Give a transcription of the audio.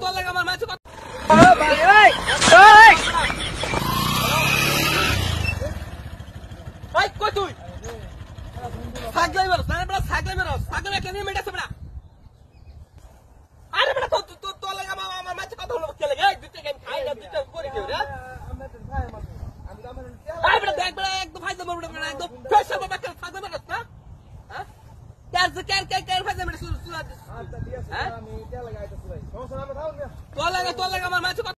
তোর লাগে আমার মাছ কই তুই সাগলাই বেরোস না বেড়া সাগলাই বেরোস সাগলাই একটা নিয়ে মেটাছে বেড়া আরে বেড়া তোর লাগে আমার মাছ কথা হলো কে লাগে দুইটা গেম খাই না দুইটা করে কেউ রে আরে বেড়া দেখ বেড়া একদম ফাইদা মারবো বেড়া একদম ফ্রেশ হবে বাচ্চা সাগলাই বেরোস না হ্যাঁ কেয়ার ফাইদা মেরে সুরা হ্যাঁ তোর লাগে আমার মাছ